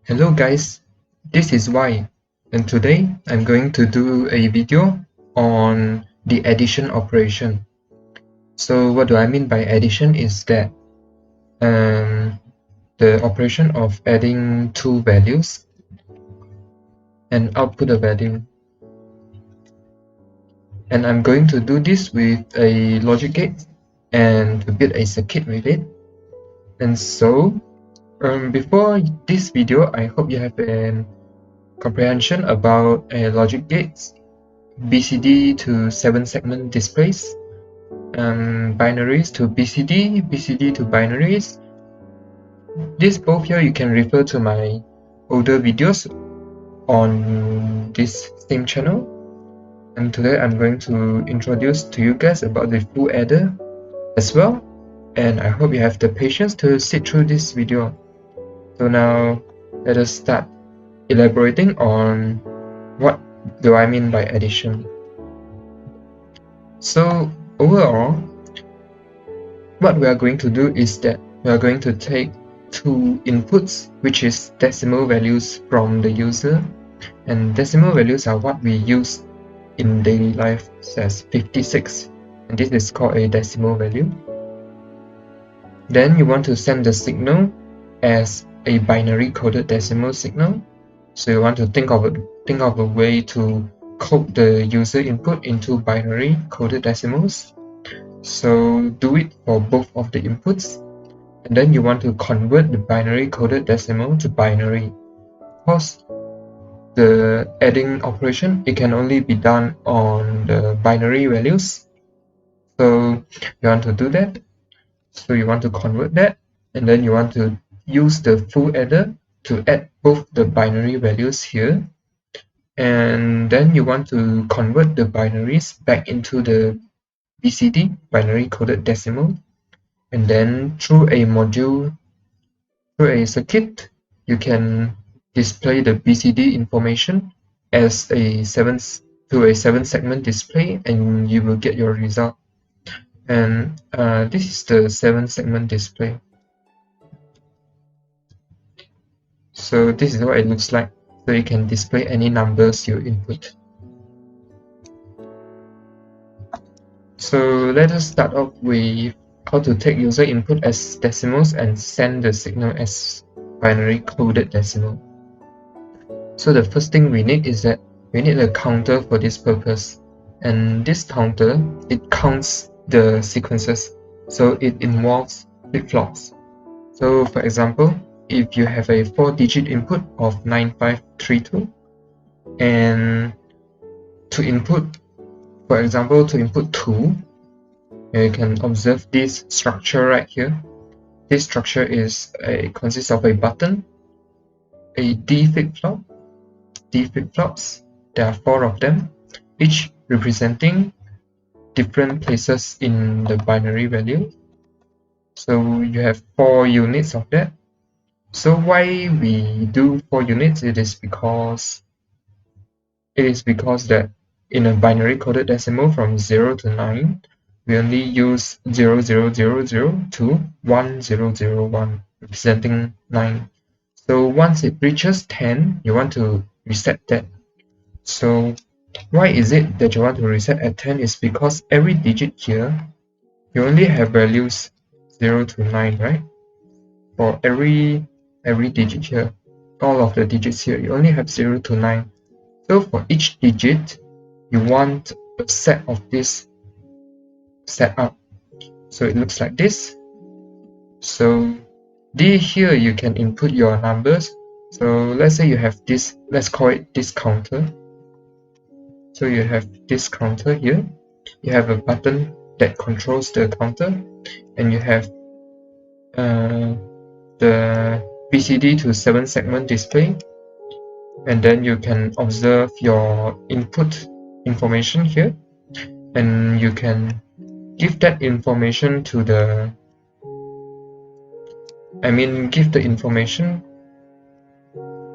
Hello guys, this is Y, and today I'm going to do a video on the addition operation. So what do I mean by addition is that the operation of adding two values and output a value. And I'm going to do this with a logic gate and to build a circuit with it. And so before this video, I hope you have a comprehension about logic gates, BCD to 7-segment displays, binaries to BCD, BCD to binaries. This both here you can refer to my older videos on this same channel. And today I'm going to introduce to you guys about the full adder as well. And I hope you have the patience to sit through this video. So now let us start elaborating on what do I mean by addition. So overall, what we are going to do is that we are going to take two inputs, which is decimal values from the user, and decimal values are what we use in daily life, as 56, and this is called a decimal value. Then you want to send the signal as a binary coded decimal signal. So you want to think of a way to code the user input into binary coded decimals. So do it for both of the inputs, and then you want to convert the binary coded decimal to binary. Because the adding operation, it can only be done on the binary values. So you want to do that. So you want to convert that, and then you want to use the full adder to add both the binary values here. And then you want to convert the binaries back into the BCD, binary coded decimal. And then through a circuit, you can display the BCD information as a 7-segment display, and you will get your result. And this is the 7-segment display. So this is what it looks like. So you can display any numbers you input. So let us start off with how to take user input as decimals and send the signal as binary coded decimal. So the first thing we need is that we need a counter for this purpose. And this counter, it counts the sequences. So it involves flip-flops. So for example, if you have a 4-digit input of 9532, and to input, for example, to input 2, you can observe this structure right here. This structure consists of a button, a D flip-flops. There are 4 of them, each representing different places in the binary value. So you have 4 units of that. So why we do 4 units? It is because that in a binary coded decimal from 0 to 9, we only use 0000 to 1001, representing 9. So once it reaches 10, you want to reset that. So why is it that you want to reset at 10? Is because every digit here, you only have values 0 to 9, right? For every digit here, all of the digits here, you only have 0 to 9. So for each digit, you want a set of this set up. So it looks like this. So D here, you can input your numbers. So let's say you have this, let's call it this counter. So you have this counter here. You have a button that controls the counter, and you have the BCD to 7-segment display. And then you can observe your input information here, and you can give that information to the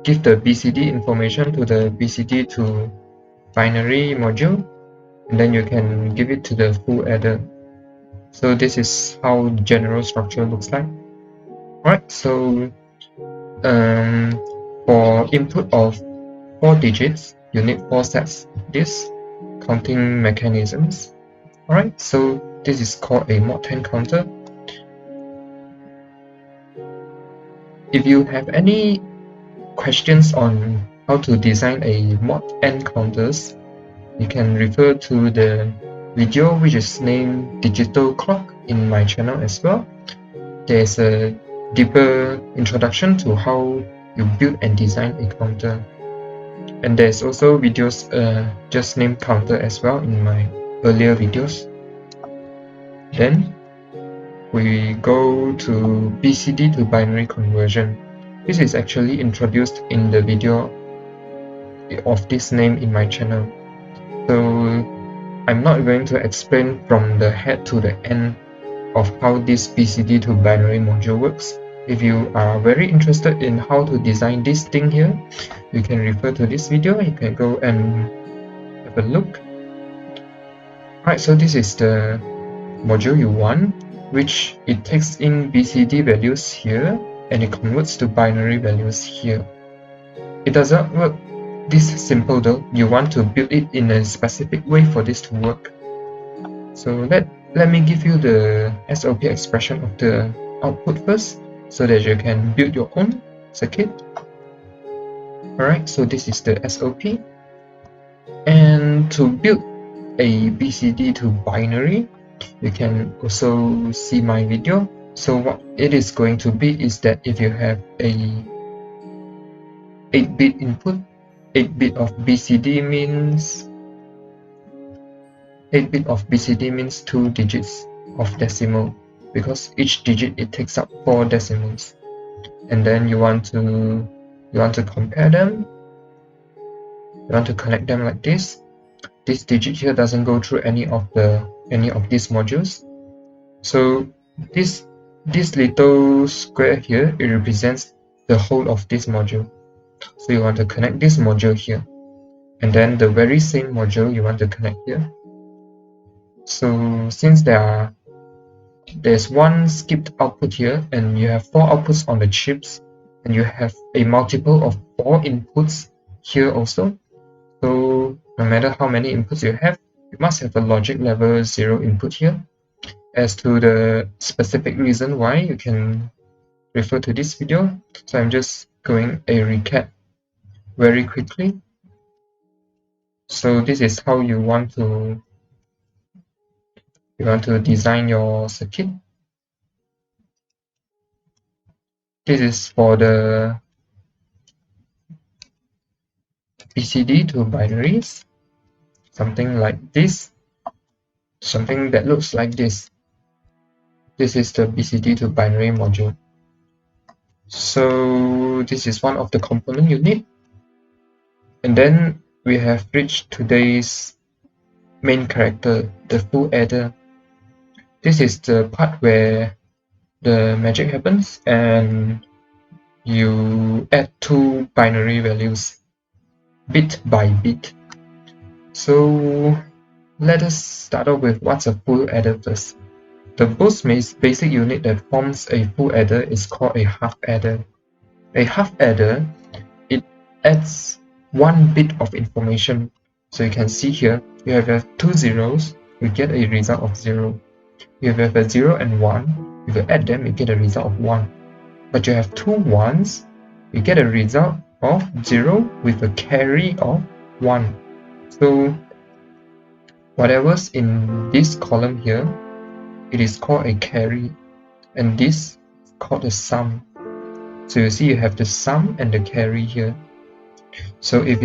give the BCD information to the BCD to binary module, and then you can give it to the full adder. So this is how the general structure looks like. Alright, so for For input of 4 digits, you need 4 sets of this counting mechanisms. Alright, so this is called a mod 10 counter. If you have any questions on how to design a mod n counters, you can refer to the video which is named Digital Clock in my channel as well. There's a deeper introduction to how you build and design a counter. And there's also videos just named counter as well in my earlier videos. Then we go to BCD to binary conversion. This is actually introduced in the video of this name in my channel. So I'm not going to explain from the head to the end of how this BCD to binary module works. If you are very interested in how to design this thing here, you can refer to this video. You can go and have a look. Alright, so this is the module you want, which it takes in BCD values here and it converts to binary values here. It doesn't work this simple though. You want to build it in a specific way for this to work. So let me give you the Srp expression of the output first, so that you can build your own circuit. Alright, so this is the SOP. And to build a BCD to binary, you can also see my video. So what it is going to be is that if you have a 8-bit input, 8-bit of BCD means 8-bit of BCD means 2 digits of decimal, because each digit it takes up 4 decimals. And then you want to compare them. You want to connect them like this. This digit here doesn't go through any of these modules. So this little square here, it represents the whole of this module. So you want to connect this module here, and then the very same module you want to connect here. So since there's one skipped output here, and you have 4 outputs on the chips, and you have a multiple of 4 inputs here also. So no matter how many inputs you have, you must have a logic level 0 input here. As to the specific reason why, you can refer to this video. So I'm just going a recap very quickly. So this is how you want to design your circuit. This is for the BCD to binaries, something like this, something that looks like this. This is the BCD to binary module. So this is one of the components you need. And then we have reached today's main character, the full adder. This is the part where the magic happens and you add 2 binary values bit by bit. So let us start off with what's a full adder first. The most basic unit that forms a full adder is called a half adder. A half adder, it adds 1 bit of information. So you can see here, you have 2 zeros, you get a result of 0. You have a 0 and 1, if you add them, you get a result of 1. But you have 2 ones, you get a result of 0 with a carry of 1. So whatever's in this column here, it is called a carry, and this is called a sum. So you see you have the sum and the carry here. So if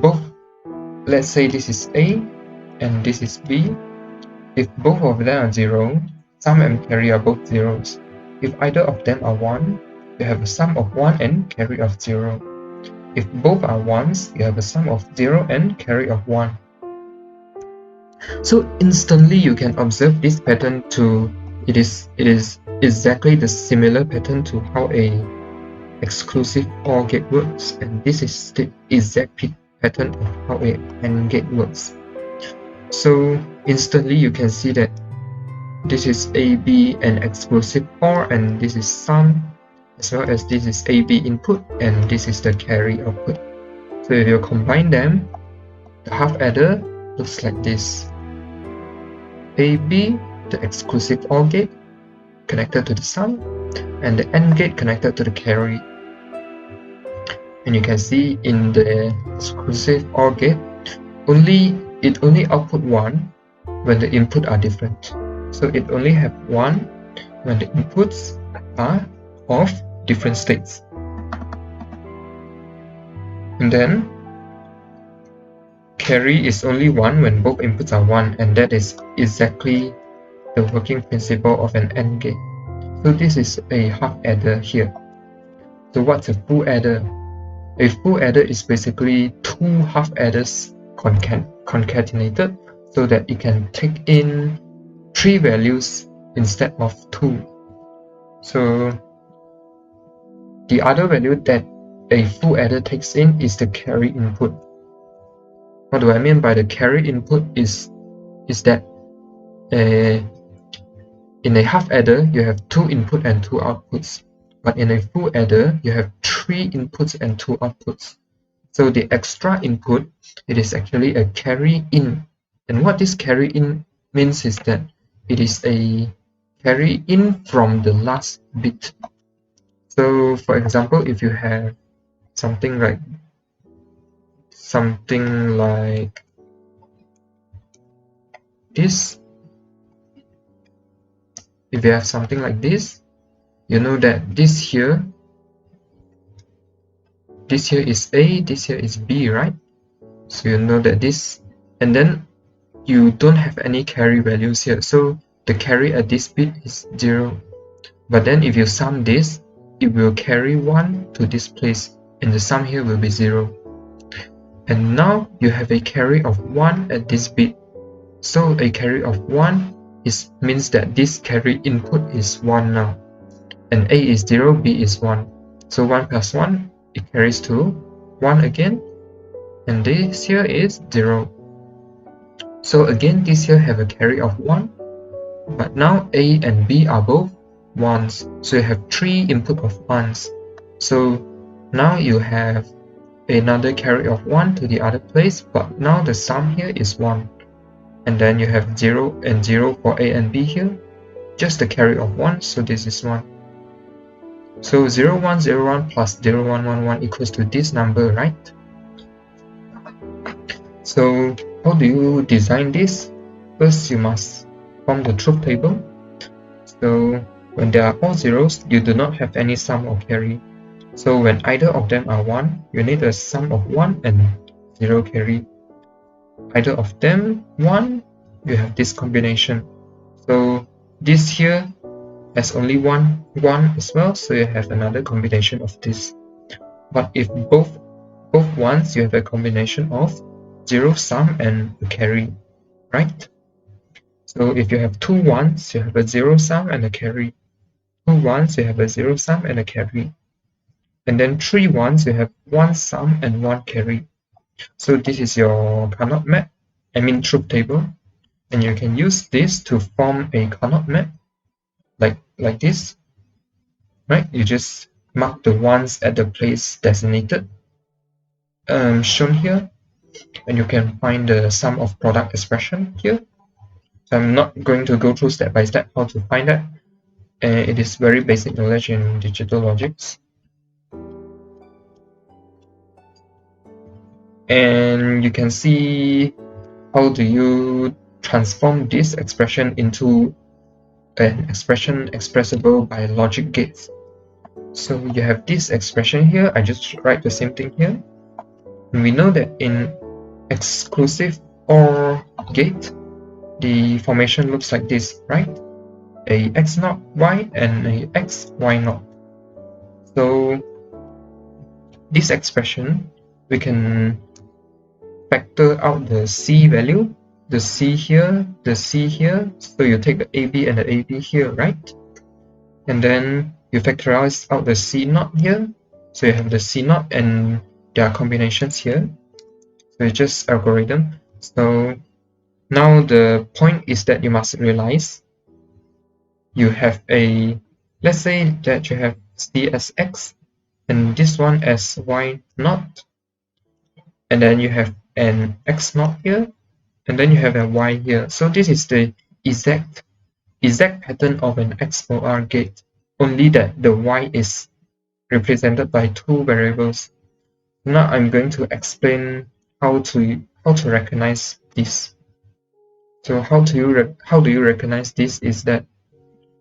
both, let's say this is A and this is B, if both of them are 0, sum and carry are both zeros. If either of them are 1, you have a sum of 1 and carry of 0. If both are 1s, you have a sum of 0 and carry of 1. So instantly you can observe this pattern to it is exactly the similar pattern to how a exclusive OR gate works, and this is the exact pattern of how a AND gate works. So instantly you can see that this is AB and exclusive OR, and this is sum, as well as this is AB input and this is the carry output. So if you combine them, the half adder looks like this. AB, the exclusive OR gate, connected to the sum, and the AND gate connected to the carry. And you can see in the exclusive OR gate, it only output 1 when the inputs are different. So it only have 1 when the inputs are of different states. And then carry is only 1 when both inputs are 1, and that is exactly the working principle of an AND gate. So this is a half adder here. So what's a full adder? A full adder is basically two half adders concatenated so that it can take in 3 values instead of 2. So the other value that a full adder takes in is the carry input. What do I mean by the carry input is that in a half adder you have 2 input and 2 outputs, but in a full adder you have 3 inputs and 2 outputs. So the extra input, it is actually a carry in. And what this carry in means is that it is a carry in from the last bit. So for example, if you have something like this, if you have something like this, you know that this here is A, this here is B, right? So you know that this, and then you don't have any carry values here, so the carry at this bit is 0. But then if you sum this, it will carry 1 to this place, and the sum here will be 0. And now you have a carry of 1 at this bit. So a carry of 1 means that this carry input is 1 now. And A is 0, B is 1. So 1 plus 1, it carries to 1 again. And this here is 0. So again, this here have a carry of 1. But now A and B are both 1s. So you have 3 input of 1s. So now you have another carry of 1 to the other place, but now the sum here is 1. And then you have 0 and 0 for A and B here. Just the carry of 1, so this is 1. So 0, 1, 0, 1 plus 0, 1, 1, 1 equals to this number, right? So how do you design this? First, you must form the truth table. So when there are all zeros, you do not have any sum or carry. So when either of them are 1, you need a sum of 1 and 0 carry. Either of them 1, you have this combination. So this here has only 1 as well, so you have another combination of this. But if both 1s, you have a combination of 0 sum and a carry, right? So if you have 2 1s, you have a 0 sum and a carry. 2 1s, you have a 0 sum and a carry. And then 3 1s, you have 1 sum and 1 carry. So this is your Carnot map, truth table. And you can use this to form a Carnot map, like this, right? You just mark the 1s at the place designated, shown here, and you can find the sum of product expression here. So I'm not going to go through step by step how to find that. It is very basic knowledge in digital logics. And you can see how do you transform this expression into an expression expressible by logic gates. So you have this expression here. I just write the same thing here. And we know that in exclusive OR gate, the formation looks like this, right? A x0 y and a x y0. So this expression, we can factor out the c value, the c here, the c here. So you take the AB and the AB here, right? And then you factorize out the C0 here. So you have the C0 and there are combinations here. So it's just algorithm. So now the point is that you must realize you have let's say that you have c as x, and this one as y naught, and then you have an x naught here, and then you have a y here. So this is the exact pattern of an XOR gate, only that the y is represented by two variables. Now I'm going to explain how to recognize this. So how do you recognize this is that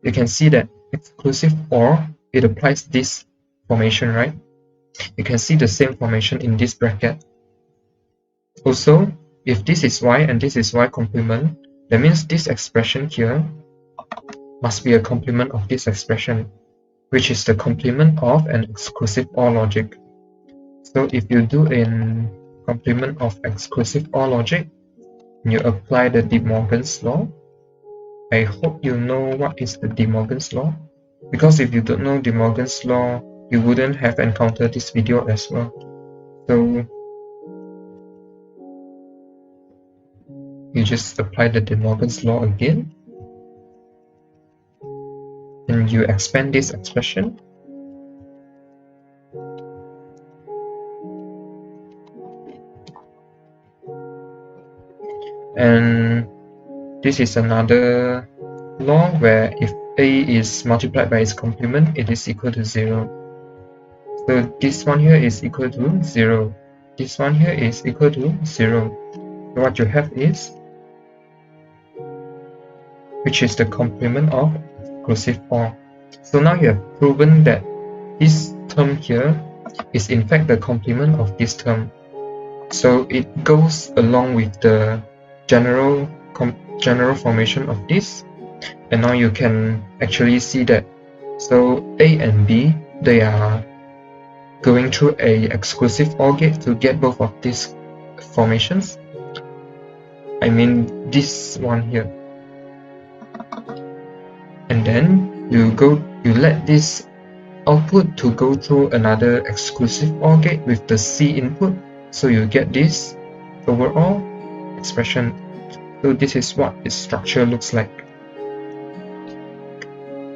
you can see that exclusive OR, it applies this formation, right? You can see the same formation in this bracket. Also, if this is y and this is y complement, that means this expression here must be a complement of this expression, which is the complement of an exclusive OR logic. So if you do a complement of exclusive OR logic, you apply the De Morgan's law. I hope you know what is the De Morgan's law, because if you don't know De Morgan's law, you wouldn't have encountered this video as well. So you just apply the De Morgan's law again, and you expand this expression. And this is another law where if A is multiplied by its complement, it is equal to 0. So this one here is equal to 0. This one here is equal to 0. So what you have is, which is the complement of exclusive OR. So now you have proven that this term here is in fact the complement of this term. So it goes along with the general formation of this, and now you can actually see that. So A and B, they are going through a exclusive OR gate to get both of these formations. I mean this one here. And then you let this output to go through another exclusive OR gate with the C input, so you get this overall expression. So this is what its structure looks like.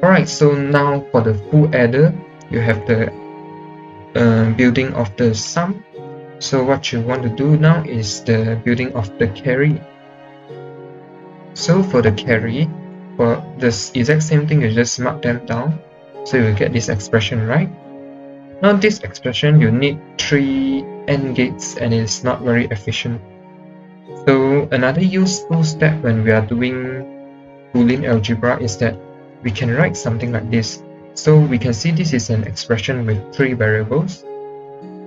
Alright, so now for the full adder, you have the building of the sum. So what you want to do now is the building of the carry. So for the carry, for this exact same thing, you just mark them down, so you get this expression, right? Now this expression, you need 3 AND gates, and it's not very efficient. So another useful step when we are doing Boolean algebra is that we can write something like this. So we can see this is an expression with 3 variables.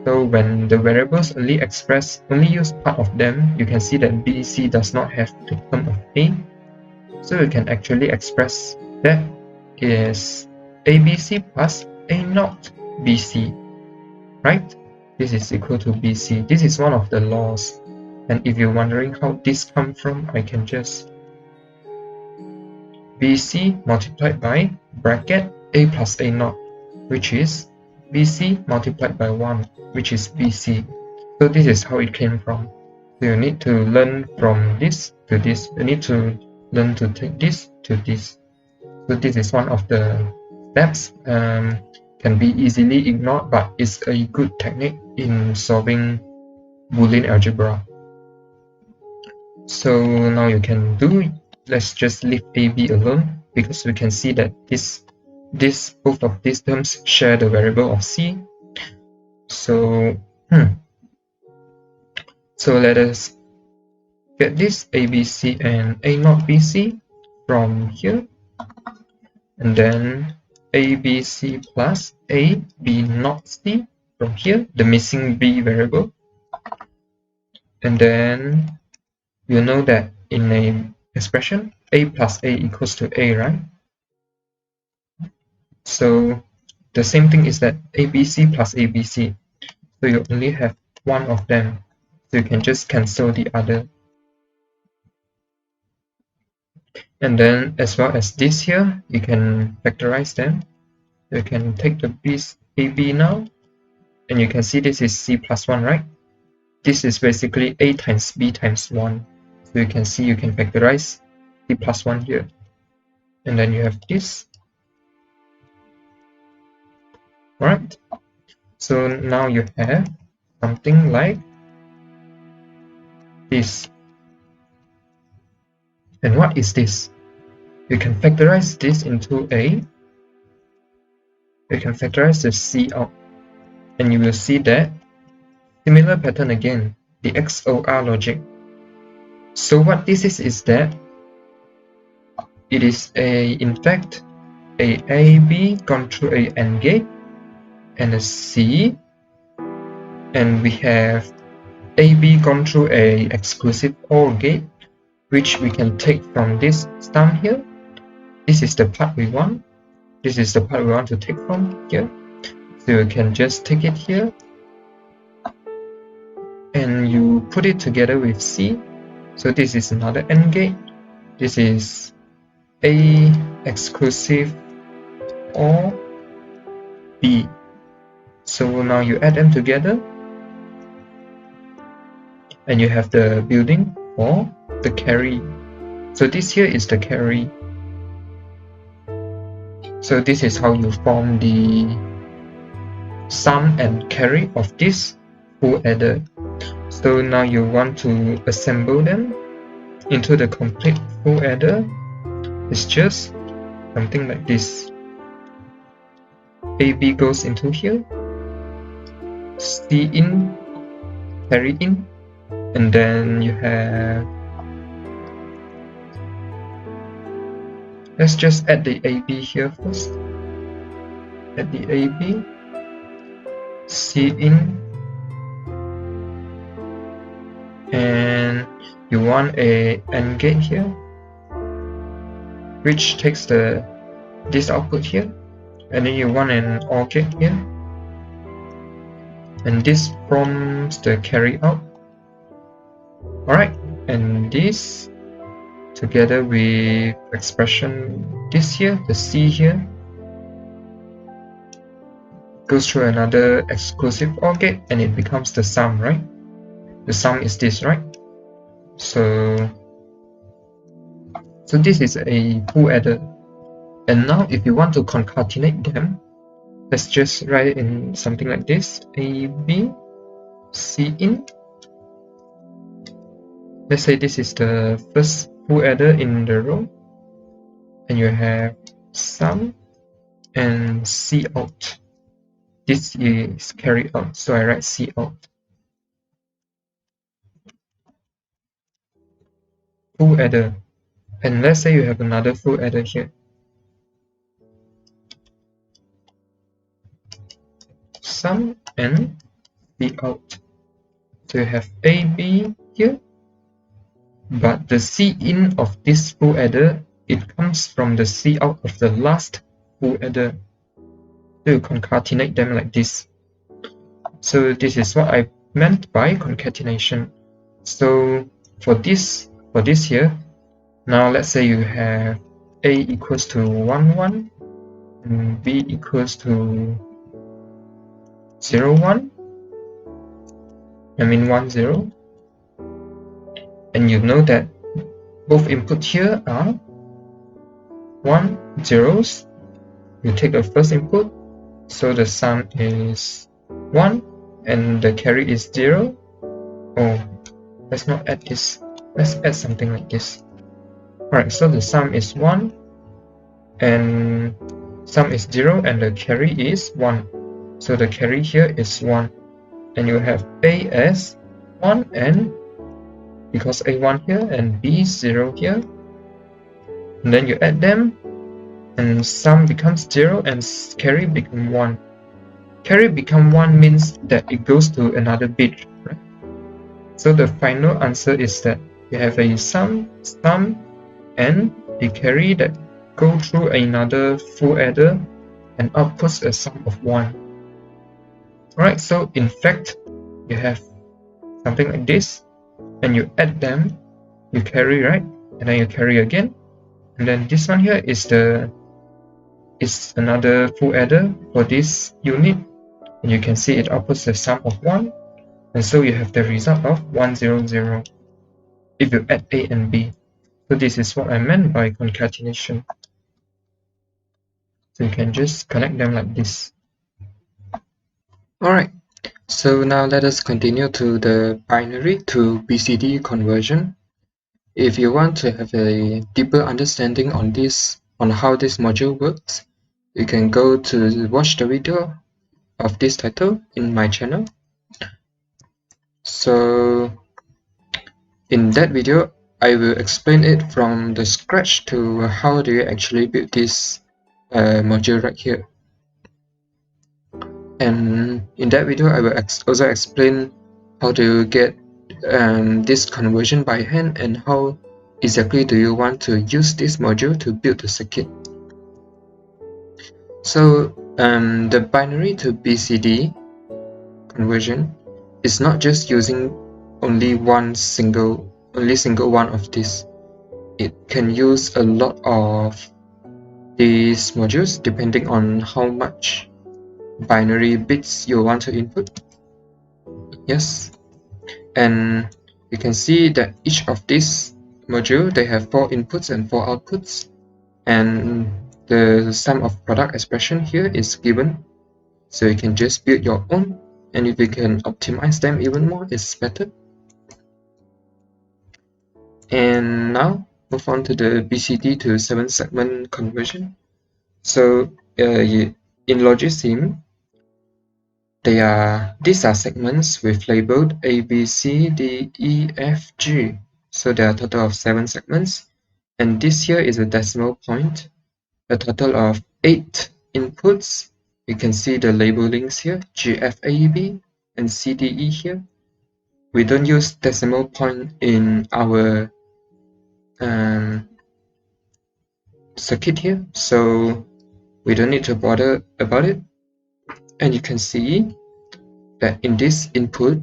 So when the variables only use part of them, you can see that BC does not have the term of A. So you can actually express that is ABC plus A naught BC, right? This is equal to BC. This is one of the laws. And if you're wondering how this comes from, I can just BC multiplied by bracket A plus A naught, which is BC multiplied by 1, which is BC. So this is how it came from. So you need to learn from this to this. You need to learn to take this to this. So this is one of the steps. Can be easily ignored, but it's a good technique in solving Boolean algebra. So now you can do, let's just leave AB alone, because we can see that both of these terms share the variable of C. So so let us get this ABC and A naught BC from here, and then ABC plus A B naught C from here, the missing B variable. And then you know that in a expression, A plus A equals to A, right? So the same thing is that ABC plus ABC. So you only have one of them. So you can just cancel the other. And then as well as this here, you can factorize them. You can take the AB now, and you can see this is C plus 1, right? This is basically A times B times 1. So you can see you can factorize C plus 1 here. And then you have this. Alright, so now you have something like this. And what is this? You can factorize this into you can factorize the C out, and you will see that similar pattern again, the XOR logic. So what this is that it is in fact a AB gone through a AND gate and a C, and we have AB gone through a exclusive OR gate, which we can take from this sum here. This is the part we want. This is the part we want to take from here. So you can just take it here and you put it together with C. So this is another AND gate. This is A exclusive OR B. So now you add them together and you have the building for the carry. So this here is the carry. So this is how you form the sum and carry of this full adder. So now you want to assemble them into the complete full adder. It's just something like this. AB goes into here, C in, carry in, and then you have, let's just add the AB here first. Add the AB, C in, and you want a AND gate here, which takes this output here, and then you want an OR gate here, and this forms the carry out. Alright, and this together with expression this here, the C here, goes through another exclusive OR gate and it becomes the sum, right? The sum is this, right? So this is a full adder. And now if you want to concatenate them, let's just write it in something like this. A, B, C in. Let's say this is the first full adder in the row. And you have sum and C out. This is carry out, so I write C out. Full adder. And let's say you have another full adder here. Sum and C out. So you have A, B here. But the C in of this full adder, it comes from the C out of the last full adder. So you concatenate them like this. So this is what I meant by concatenation. So for this here, now let's say you have A equals to 1, 1, and B equals to 0, 1. I mean 1, 0. And you know that both input here are 1, zeros. You take the first input, so the sum is 1 and the carry is 0. Oh, let's not add this. Let's add something like this. Alright, so the sum is 1 and sum is 0 and the carry is 1. So the carry here is 1. And you have A as 1 and because A1 here and B0 here. And then you add them and sum becomes 0 and carry become 1. Carry become 1 means that it goes to another bit, right? So the final answer is that you have a sum, and the carry that go through another full adder and outputs a sum of 1. Alright, so in fact, you have something like this, and you add them, you carry, right? And then you carry again. And then this one here is another full adder for this unit. And you can see it outputs a sum of 1. And so you have the result of 1, 0, 0 if you add A and B. So this is what I meant by concatenation. So you can just connect them like this. Alright, so now let us continue to the binary to BCD conversion. If you want to have a deeper understanding on how this module works, you can go to watch the video of this title in my channel. So in that video, I will explain it from the scratch to how do you actually build this module right here. And in that video, I will also explain how to get this conversion by hand and how exactly do you want to use this module to build the circuit. So the binary to BCD conversion is not just using only single one of these. It can use a lot of these modules depending on how much binary bits you want to input. Yes, and you can see that each of these module they have 4 inputs and 4 outputs, and the sum of product expression here is given, so you can just build your own, and if you can optimize them even more, it's better. And now move on to the BCD to 7-segment conversion. So in Logisim, these are segments with labeled A, B, C, D, E, F, G. So there are a total of 7 segments, and this here is a decimal point. A total of 8 inputs. You can see the labelings here, G, F, A, B, and C, D, E here. We don't use decimal point in our circuit here, so we don't need to bother about it. And you can see that in this input,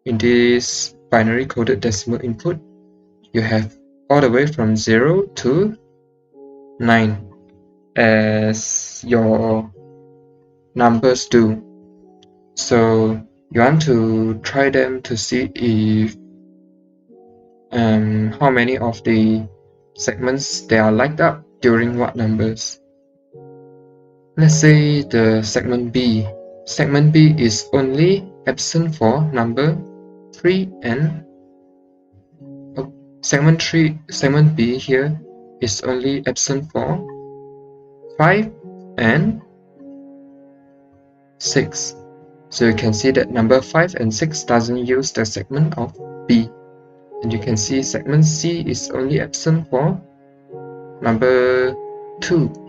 in this binary coded decimal input, you have all the way from 0 to 9 as your numbers do. So you want to try them to see if how many of the segments they are light up during what numbers. Let's say the segment B. Segment B is only absent for number 3 and segment B here is only absent for 5 and 6. So you can see that number 5 and 6 doesn't use the segment of B. And you can see segment C is only absent for number 2.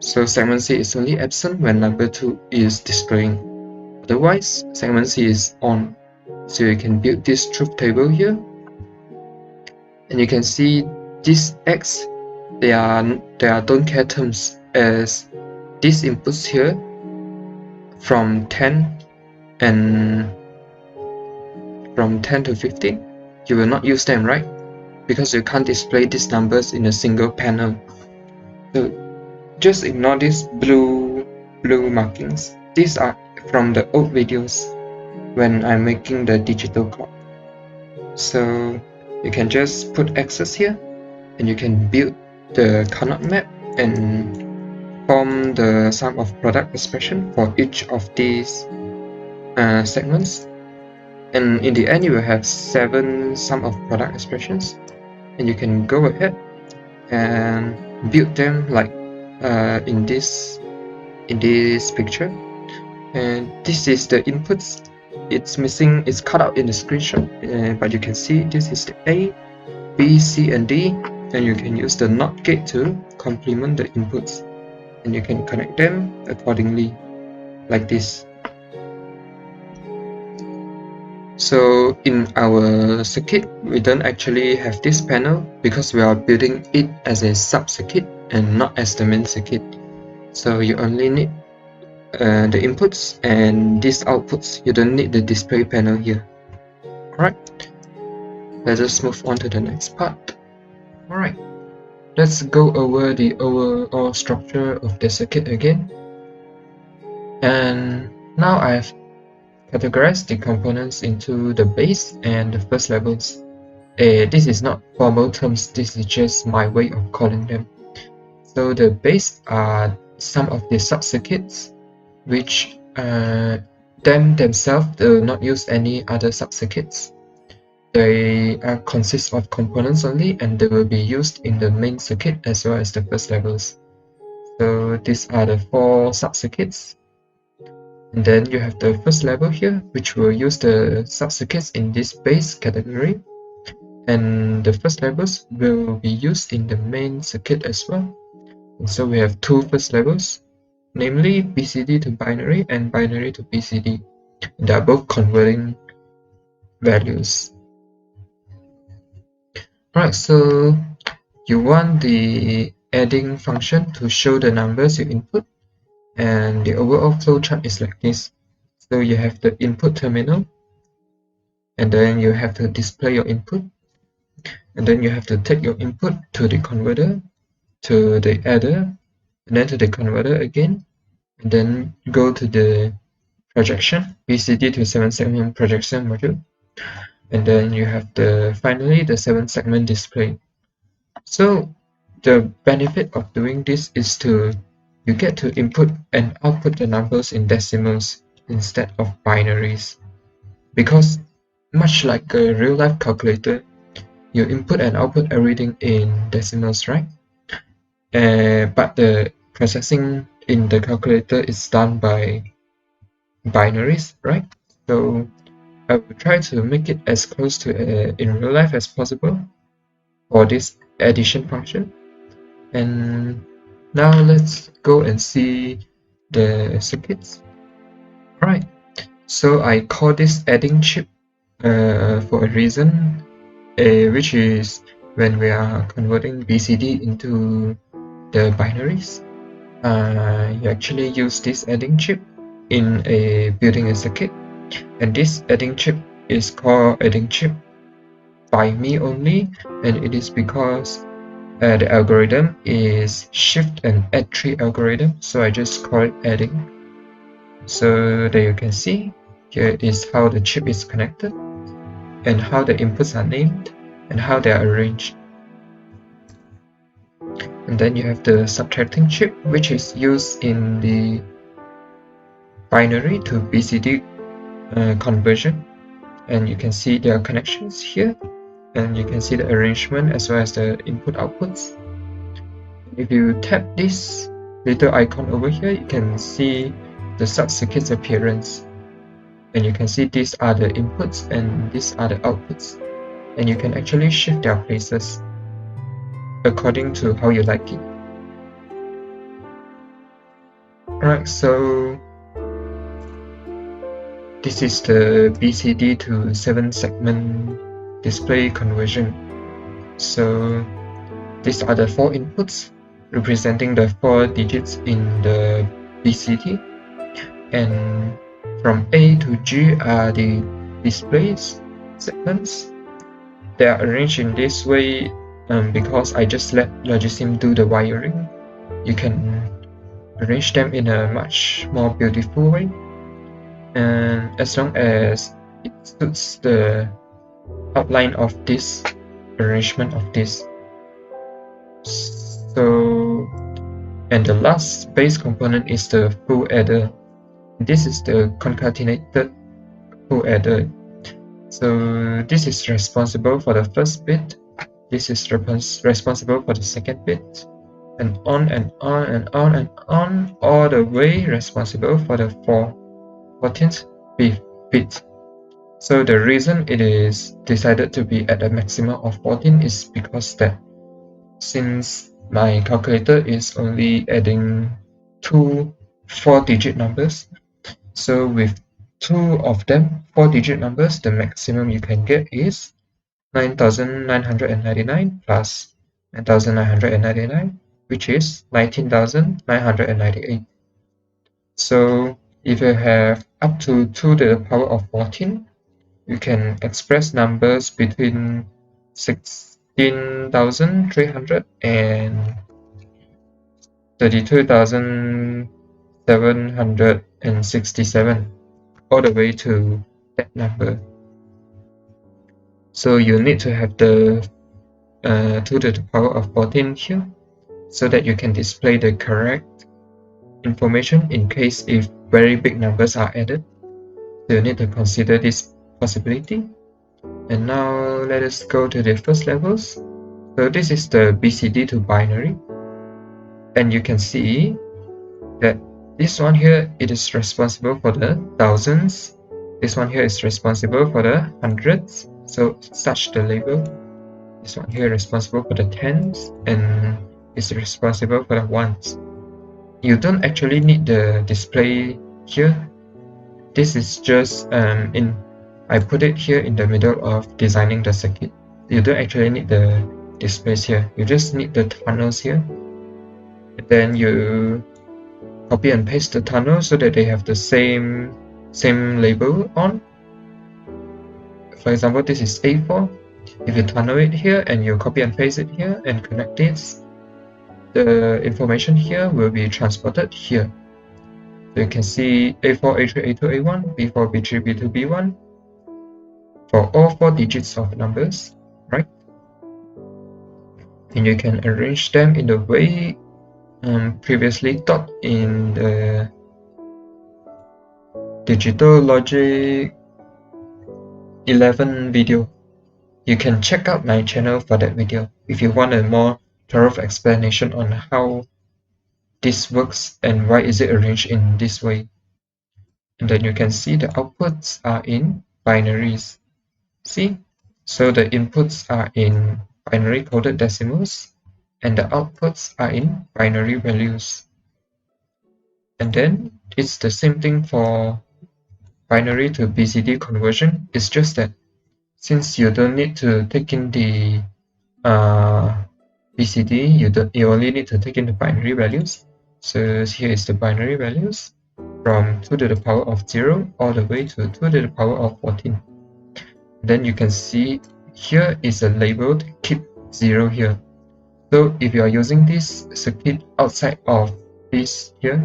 So segment C is only absent when number 2 is displaying. Otherwise, segment C is on. So you can build this truth table here. And you can see this X, they are don't care terms, as these inputs here from 10 to 15, you will not use them, right? Because you can't display these numbers in a single panel. So just ignore these blue markings. These are from the old videos when I'm making the digital clock. So you can just put X's here, and you can build the Carnot map and form the sum of product expression for each of these segments. And in the end, you will have 7 sum of product expressions, and you can go ahead and build them like in this picture. And this is the inputs. It's cut out in the screenshot, but you can see this is the A, B, C, and D, and you can use the NOT gate to complement the inputs, and you can connect them accordingly like this. So in our circuit, we don't actually have this panel because we are building it as a sub-circuit and not as the main circuit. So you only need the inputs and these outputs. You don't need the display panel here. Alright, let us move on to the next part. Alright, let's go over the overall structure of the circuit again. And now I've categorized the components into the base and the first levels. This is not formal terms, this is just my way of calling them. So the base are some of the sub-circuits which themselves do not use any other subcircuits. They consist of components only, and they will be used in the main circuit as well as the first levels. So these are the 4 subcircuits. And then you have the first level here, which will use the subcircuits in this base category. And the first levels will be used in the main circuit as well. And so we have 2 first levels, namely BCD to binary and binary to BCD. They are both converting values. Alright, so you want the adding function to show the numbers you input, and the overall flowchart is like this. So you have the input terminal, and then you have to display your input, and then you have to take your input to the converter, to the adder, and then to the converter again, and then go to the projection, BCD to 7-segment projection module, and then you have finally the 7-segment display. So the benefit of doing this is you get to input and output the numbers in decimals instead of binaries, because much like a real-life calculator, you input and output everything in decimals, right? But the processing in the calculator is done by binaries, right? So I will try to make it as close to in real life as possible for this addition function. And now let's go and see the circuits. Right, so I call this adding chip for a reason, which is when we are converting BCD into the binaries, you actually use this adding chip in building a circuit, and this adding chip is called adding chip by me only, and it is because the algorithm is shift and add tree algorithm, so I just call it adding. So there you can see, here is how the chip is connected, and how the inputs are named, and how they are arranged. And then you have the subtracting chip, which is used in the binary to BCD conversion, and you can see their connections here, and you can see the arrangement as well as the input outputs. If you tap this little icon over here, you can see the subcircuit's appearance, and you can see these are the inputs and these are the outputs, and you can actually shift their places according to how you like it. Alright, so this is the BCD to 7-segment display conversion. So these are the 4 inputs representing the 4 digits in the BCD, and from A to G are the display segments. They are arranged in this way because I just let Logisim do the wiring. You can arrange them in a much more beautiful way, and as long as it suits the outline of this arrangement of this. So, and the last base component is the full adder. This is the concatenated full adder. So this is responsible for the first bit, this is responsible for the second bit, and on and on and on and on, all the way responsible for the 14th bit. So the reason it is decided to be at a maximum of 14 is because that since my calculator is only adding 2 4-digit numbers, so with 2 of them 4-digit numbers, the maximum you can get is 9,999 plus 9,999, which is 19,998. So if you have up to 2 to the power of 14, you can express numbers between 16,300 and 32,767, all the way to that number. So you need to have the 2 to the power of 14 here, so that you can display the correct information in case if very big numbers are added. So you need to consider this possibility. And now let us go to the first levels. So this is the BCD to binary. And you can see that this one here, it is responsible for the thousands. This one here is responsible for the hundreds. So such the label. This one here responsible for the tens and is responsible for the ones. You don't actually need the display here. This is just I put it here in the middle of designing the circuit. You don't actually need the displays here. You just need the tunnels here. And then you copy and paste the tunnel so that they have the same label on. For example, this is A4. If you tunnel it here and you copy and paste it here and connect this, the information here will be transported here. So you can see A4, A3, A2, A1, B4, B3, B2, B1 for all 4 digits of numbers, right? And you can arrange them in the way previously taught in the Digital Logic 11 video. You can check out my channel for that video if you want a more thorough explanation on how this works and why is it arranged in this way. And then you can see the outputs are in binaries. See? So the inputs are in binary coded decimals and the outputs are in binary values. And then it's the same thing for binary to BCD conversion. It's just that since you don't need to take in the BCD, you only need to take in the binary values. So here is the binary values from 2 to the power of 0 all the way to 2 to the power of 14. Then you can see here is a labeled keep 0 here. So if you are using this circuit outside of this here,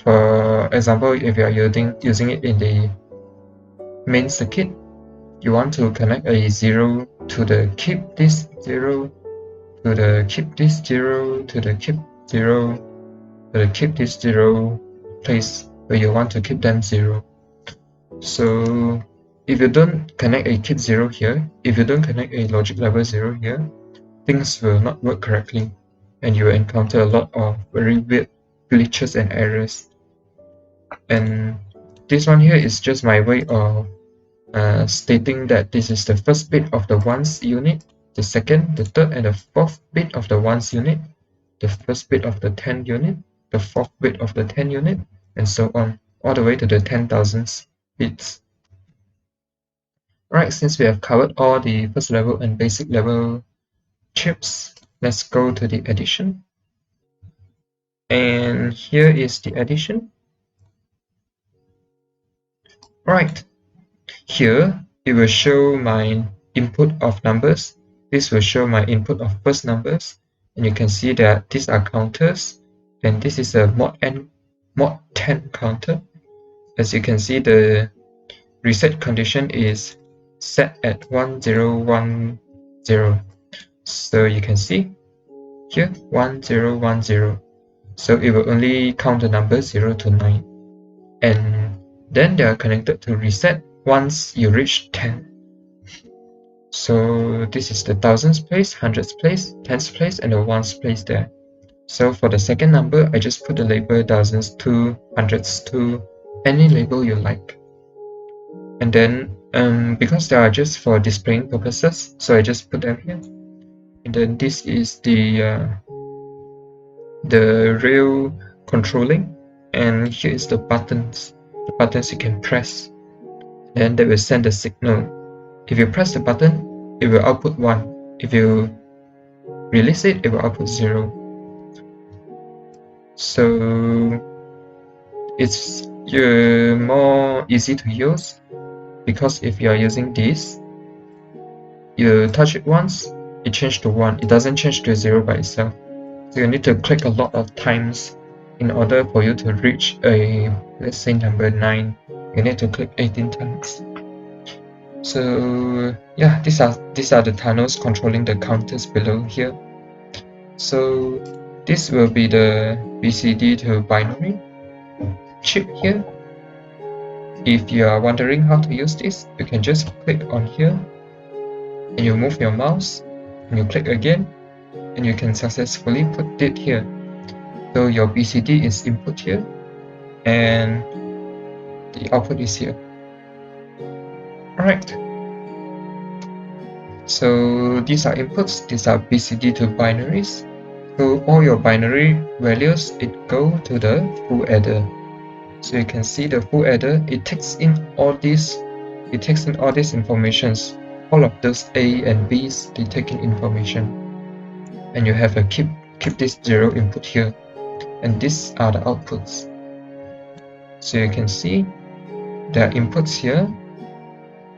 for example, if you are using it in the main circuit, you want to connect a 0 to the keep this 0, to the keep this 0, to the keep 0, to the keep this 0 place where you want to keep them 0. So if you don't connect a keep 0 here, if you don't connect a logic level 0 here, things will not work correctly and you will encounter a lot of very weird glitches and errors. And this one here is just my way of stating that this is the first bit of the ones unit, the second, the third, and the fourth bit of the ones unit, the first bit of the 10 unit, the fourth bit of the 10 unit, and so on, all the way to the 10,000 bits. Alright, since we have covered all the first level and basic level chips, let's go to the addition. And here is the addition. Right, here it will show my input of numbers. This will show my input of first numbers, and you can see that these are counters, and this is a mod 10 counter. As you can see, the reset condition is set at 1010. So you can see here 1010. So it will only count the numbers 0 to 9. And then they are connected to reset once you reach 10. So this is the thousands place, hundreds place, tens place, and the ones place there. So for the second number, I just put the label thousands to, hundreds to, any label you like. And then because they are just for displaying purposes, so I just put them here. And then this is the real controlling, and here is the buttons you can press, then they will send a signal. If you press the button, it will output 1. If you release it, it will output 0. So it's more easy to use, because if you are using this, you touch it once, it changes to 1. It doesn't change to 0 by itself. So you need to click a lot of times in order for you to reach a, let's say, number 9. You need to click 18 times. So yeah, these are the tunnels controlling the counters below here. So this will be the BCD to binary chip here. if you are wondering how to use this, you can just click on here and you move your mouse and you click again and you can successfully put it here. So your BCD is input here and the output is here. Alright. So these are inputs, these are BCD to binaries. So all your binary values, it go to the full adder. So you can see the full adder, it takes in all these informations. All of those A and B's, they take in information. And you have a keep this 0 input here. And these are the outputs. So you can see there are inputs here.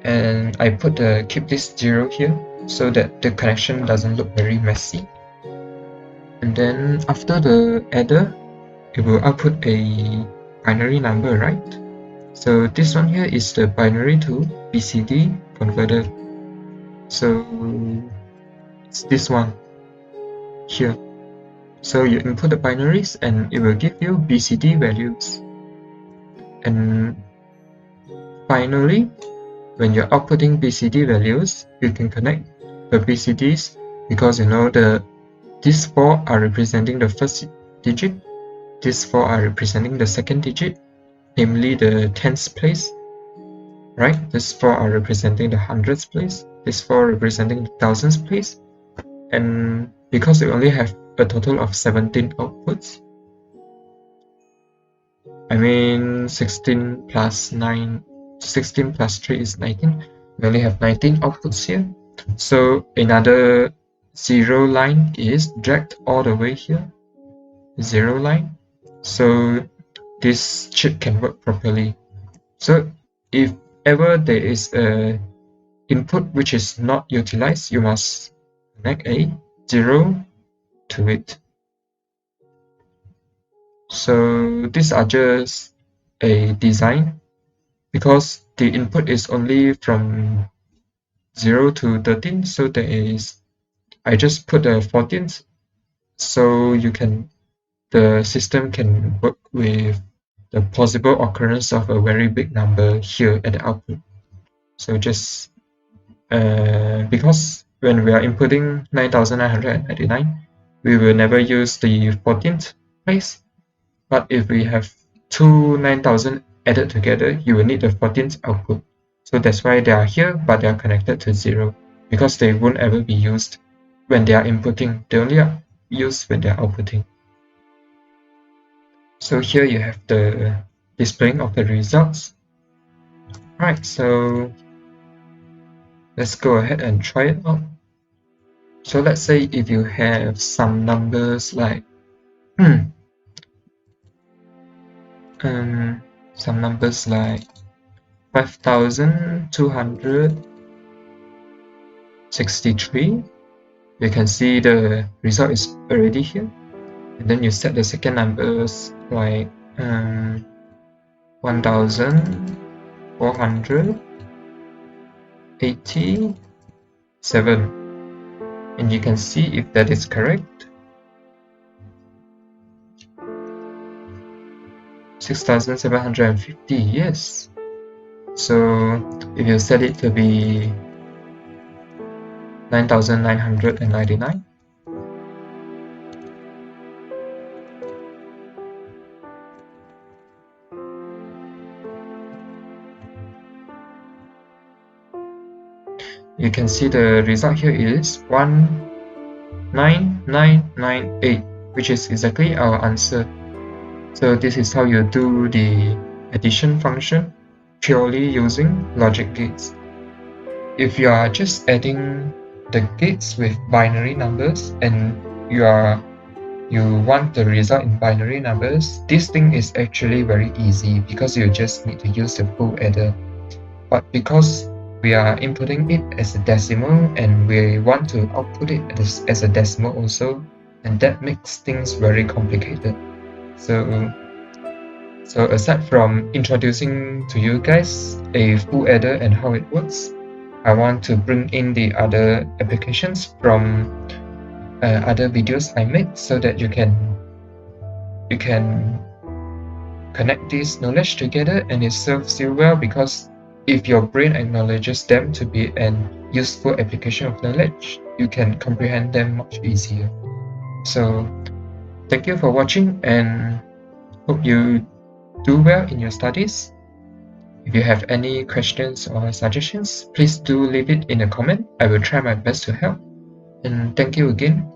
And I put the keep this 0 here so that the connection doesn't look very messy. And then after the adder, it will output a binary number, right? So this one here is the binary to BCD converter. So it's this one here. So you input the binaries and it will give you BCD values. And finally, when you're outputting BCD values, you can connect the BCDs because you know these 4 are representing the first digit, these 4 are representing the second digit, namely the tens place, right? These 4 are representing the hundreds place, these 4 representing the thousands place, and because we only have a total of 17 outputs, I mean 16 plus 9, 16 plus 3 is 19, we only have 19 outputs here. So another 0 line is dragged all the way here, 0 line, so this chip can work properly. So if ever there is a input which is not utilized, you must connect a 0 to it. So these are just a design because the input is only from 0 to 13, so there is, I just put a 14th so the system can work with the possible occurrence of a very big number here at the output. So just because when we are inputting 9999, we will never use the 14th place. But if we have two 9000 added together, you will need the 14th output. So that's why they are here, but they are connected to 0 because they won't ever be used when they are inputting. They only are used when they are outputting. So here you have the displaying of the results. Alright, so let's go ahead and try it out. So let's say if you have some numbers like some numbers like 5263, you can see the result is already here. And then you set the second numbers like 1487, and you can see if that is correct. 6750, yes. So if you set it to be 9999, you can see the result here is 19998, which is exactly our answer. So this is how you do the addition function purely using logic gates. If you are just adding the gates with binary numbers and you want the result in binary numbers, this thing is actually very easy because you just need to use the full adder. But because we are inputting it as a decimal and we want to output it as a decimal also, and that makes things very complicated. So aside from introducing to you guys a full adder and how it works, I want to bring in the other applications from other videos I made so that you can connect this knowledge together, and it serves you well because if your brain acknowledges them to be an useful application of knowledge, you can comprehend them much easier. So thank you for watching and hope you do well in your studies. If you have any questions or suggestions, please do leave it in a comment. I will try my best to help. And thank you again.